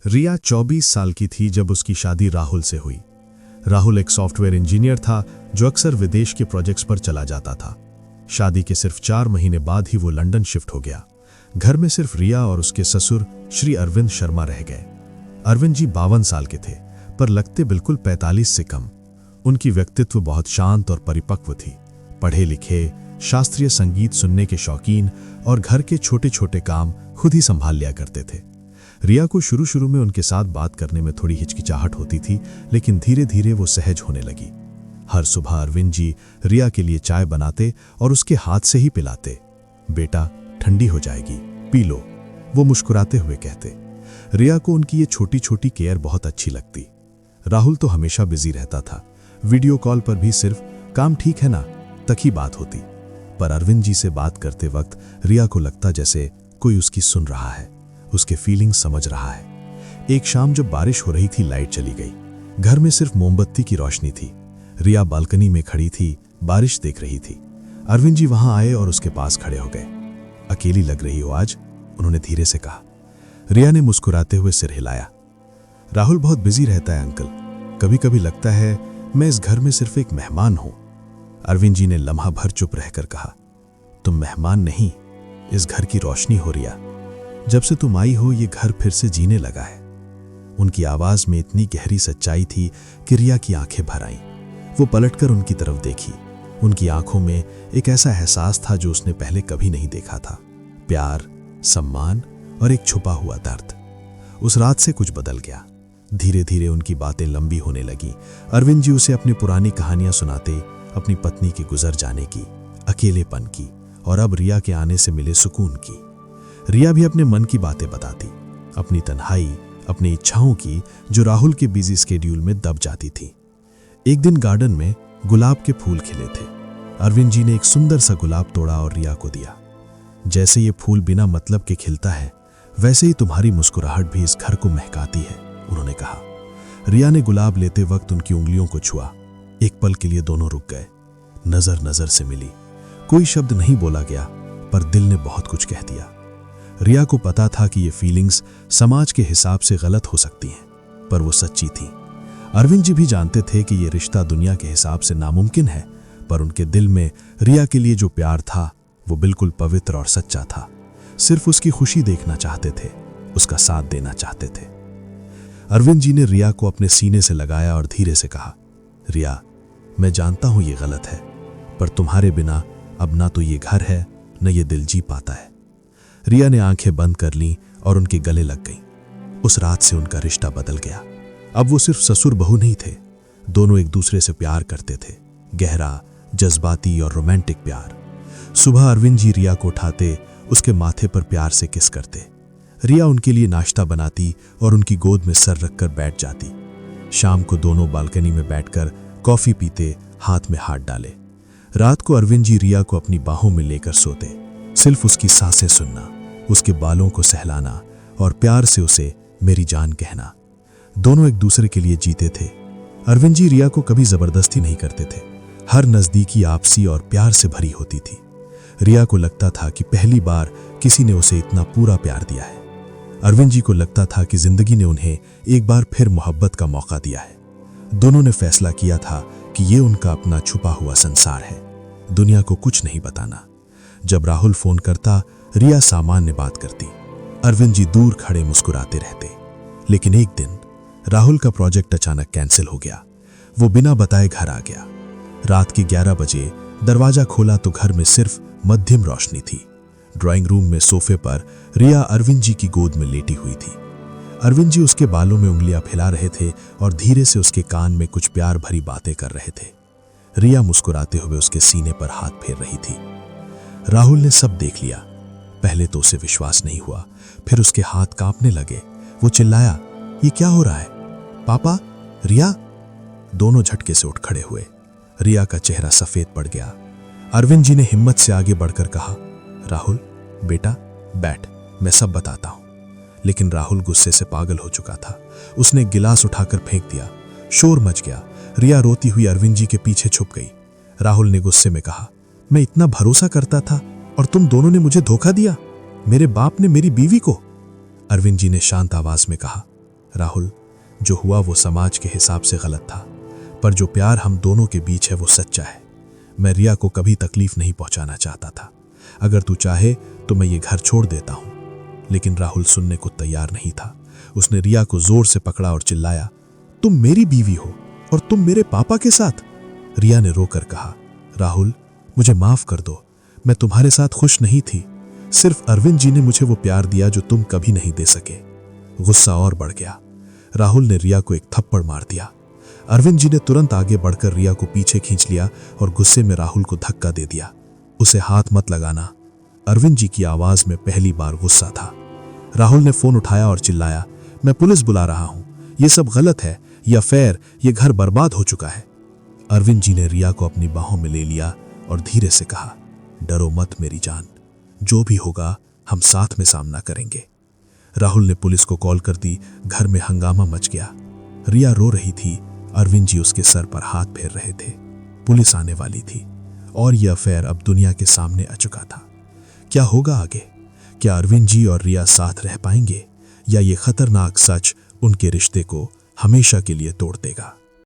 रिया 24 साल की थी जब उसकी शादी राहुल से हुई। राहुल एक सॉफ्टवेयर इंजीनियर था जो अक्सर विदेश के प्रोजेक्ट्स पर चला जाता था। शादी के सिर्फ 4 महीने बाद ही वो लंदन शिफ्ट हो गया। घर में सिर्फ रिया और उसके ससुर श्री अरविंद शर्मा रह गए। अरविंद जी 52 साल के थे, पर लगते बिल्कुल 45 से कम। उनकी व्यक्तित्व बहुत शांत और परिपक्व थी। पढ़े लिखे, शास्त्रीय संगीत सुनने के शौकीन और घर के छोटे छोटे काम खुद ही संभाल लिया करते थे। रिया को शुरू में उनके साथ बात करने में थोड़ी हिचकिचाहट होती थी, लेकिन धीरे धीरे वो सहज होने लगी। हर सुबह अरविंद जी रिया के लिए चाय बनाते और उसके हाथ से ही पिलाते। बेटा, ठंडी हो जाएगी, पी लो, वो मुस्कुराते हुए कहते। रिया को उनकी ये छोटी छोटी केयर बहुत अच्छी लगती। राहुल तो हमेशा बिजी रहता था। वीडियो कॉल पर भी सिर्फ काम ठीक है ना तक ही बात होती, पर अरविंद जी से बात करते वक्त रिया को लगता जैसे कोई उसकी सुन रहा है, उसके फीलिंग्स समझ रहा है। एक शाम जब बारिश हो रही थी, लाइट चली गई। घर में सिर्फ मोमबत्ती की रोशनी थी। रिया बालकनी में खड़ी थी, बारिश देख रही थी। अरविंद जी वहां आए और उसके पास खड़े हो गए। अकेली लग रही हो आज, उन्होंने धीरे से कहा। रिया ने मुस्कुराते हुए सिर हिलाया। राहुल बहुत बिजी रहता है अंकल, कभी कभी लगता है मैं इस घर में सिर्फ एक मेहमान हूं। अरविंद जी ने लम्हा भर चुप रहकर कहा, तुम मेहमान नहीं, इस घर की रोशनी हो रिया। जब से तुम आई हो ये घर फिर से जीने लगा है। उनकी आवाज में इतनी गहरी सच्चाई थी कि रिया की आंखें भर आईं। वो पलटकर उनकी तरफ देखी। उनकी आंखों में एक ऐसा एहसास था जो उसने पहले कभी नहीं देखा था। प्यार, सम्मान और एक छुपा हुआ दर्द। उस रात से कुछ बदल गया। धीरे धीरे उनकी बातें लंबी होने लगी। अरविंद जी उसे अपनी पुरानी कहानियां सुनाते, अपनी पत्नी के गुजर जाने की, अकेलेपन की और अब रिया के आने से मिले सुकून की। रिया भी अपने मन की बातें बताती, अपनी तन्हाई, अपनी इच्छाओं की जो राहुल के बिजी स्केड्यूल में दब जाती थी। एक दिन गार्डन में गुलाब के फूल खिले थे। अरविंद जी ने एक सुंदर सा गुलाब तोड़ा और रिया को दिया। जैसे ये फूल बिना मतलब के खिलता है, वैसे ही तुम्हारी मुस्कुराहट भी इस घर को महकाती है, उन्होंने कहा। रिया ने गुलाब लेते वक्त उनकी उंगलियों को छुआ। एक पल के लिए दोनों रुक गए। नजर नजर से मिली। कोई शब्द नहीं बोला गया, पर दिल ने बहुत कुछ कह दिया। रिया को पता था कि ये फीलिंग्स समाज के हिसाब से गलत हो सकती हैं, पर वो सच्ची थी। अरविंद जी भी जानते थे कि ये रिश्ता दुनिया के हिसाब से नामुमकिन है, पर उनके दिल में रिया के लिए जो प्यार था वो बिल्कुल पवित्र और सच्चा था। सिर्फ उसकी खुशी देखना चाहते थे, उसका साथ देना चाहते थे। अरविंद जी ने रिया को अपने सीने से लगाया और धीरे से कहा, रिया, मैं जानता हूं ये गलत है, पर तुम्हारे बिना अब ना तो ये घर है, न ये दिल जी पाता है। रिया ने आंखें बंद कर लीं और उनके गले लग गईं। उस रात से उनका रिश्ता बदल गया। अब वो सिर्फ ससुर बहू नहीं थे, दोनों एक दूसरे से प्यार करते थे। गहरा, जज्बाती और रोमांटिक प्यार। सुबह अरविंद जी रिया को उठाते, उसके माथे पर प्यार से किस करते। रिया उनके लिए नाश्ता बनाती और उनकी गोद में सर रखकर बैठ जाती। शाम को दोनों बालकनी में बैठकर कॉफी पीते, हाथ में हाथ डाले। रात को अरविंद जी रिया को अपनी बाहों में लेकर सोते। सिर्फ उसकी सांसें सुनना, उसके बालों को सहलाना और प्यार से उसे मेरी जान कहना। दोनों एक दूसरे के लिए जीते थे। अरविंद जी रिया को कभी जबरदस्ती नहीं करते थे। हर नजदीकी आपसी और प्यार से भरी होती थी। रिया को लगता था कि पहली बार किसी ने उसे इतना पूरा प्यार दिया है। अरविंद जी को लगता था कि जिंदगी ने उन्हें एक बार फिर मोहब्बत का मौका दिया है। दोनों ने फैसला किया था कि ये उनका अपना छुपा हुआ संसार है, दुनिया को कुछ नहीं बताना। जब राहुल फोन करता, रिया सामान्य बात करती। अरविंद जी दूर खड़े मुस्कुराते रहते। लेकिन एक दिन राहुल का प्रोजेक्ट अचानक कैंसिल हो गया। वो बिना बताए घर आ गया। रात के 11 बजे दरवाजा खोला तो घर में सिर्फ मध्यम रोशनी थी। ड्राइंग रूम में सोफे पर रिया अरविंद जी की गोद में लेटी हुई थी। अरविंद जी उसके बालों में उंगलियां फैला रहे थे और धीरे से उसके कान में कुछ प्यार भरी बातें कर रहे थे। रिया मुस्कुराते हुए उसके सीने पर हाथ फेर रही थी। राहुल ने सब देख लिया। पहले तो उसे विश्वास नहीं हुआ, फिर उसके हाथ कांपने लगे। वो चिल्लाया, ये क्या हो रहा है? पापा, रिया। दोनों झटके से उठ खड़े हुए। रिया का चेहरा सफेद पड़ गया। अरविंद जी ने हिम्मत से आगे बढ़कर कहा, राहुल बेटा बैठ, मैं सब बताता हूं। लेकिन राहुल गुस्से से पागल हो चुका था। उसने गिलास उठाकर फेंक दिया। शोर मच गया। रिया रोती हुई अरविंद जी के पीछे छुप गई। राहुल ने गुस्से में कहा, मैं इतना भरोसा करता था और तुम दोनों ने मुझे धोखा दिया। मेरे बाप ने मेरी बीवी को। अरविंद जी ने शांत आवाज में कहा, राहुल, जो हुआ वो समाज के हिसाब से गलत था, पर जो प्यार हम दोनों के बीच है वो सच्चा है। मैं रिया को कभी तकलीफ नहीं पहुंचाना चाहता था। अगर तू चाहे तो मैं ये घर छोड़ देता हूं। लेकिन राहुल सुनने को तैयार नहीं था। उसने रिया को जोर से पकड़ा और चिल्लाया, तुम मेरी बीवी हो और तुम मेरे पापा के साथ। रिया ने रोकर कहा, राहुल, मुझे माफ कर दो, मैं तुम्हारे साथ खुश नहीं थी। सिर्फ अरविंद जी ने मुझे वो प्यार दिया जो तुम कभी नहीं दे सके। गुस्सा और बढ़ गया। राहुल ने रिया को एक थप्पड़ मार दिया। अरविंद जी ने तुरंत आगे बढ़कर रिया को पीछे खींच लिया और गुस्से में राहुल को धक्का दे दिया। उसे हाथ मत लगाना। अरविंद जी की आवाज में पहली बार गुस्सा था। राहुल ने फोन उठाया और चिल्लाया, मैं पुलिस बुला रहा हूं, ये सब गलत है, ये अफेयर, ये घर बर्बाद हो चुका है। अरविंद जी ने रिया को अपनी बाहों में ले लिया और धीरे से कहा, डरो मत मेरी जान, जो भी होगा हम साथ में सामना करेंगे। राहुल ने पुलिस को कॉल कर दी। घर में हंगामा मच गया। रिया रो रही थी, अरविंद जी उसके सर पर हाथ फेर रहे थे। पुलिस आने वाली थी और यह अफेयर अब दुनिया के सामने आ चुका था। क्या होगा आगे? क्या अरविंद जी और रिया साथ रह पाएंगे या ये खतरनाक सच उनके रिश्ते को हमेशा के लिए तोड़ देगा?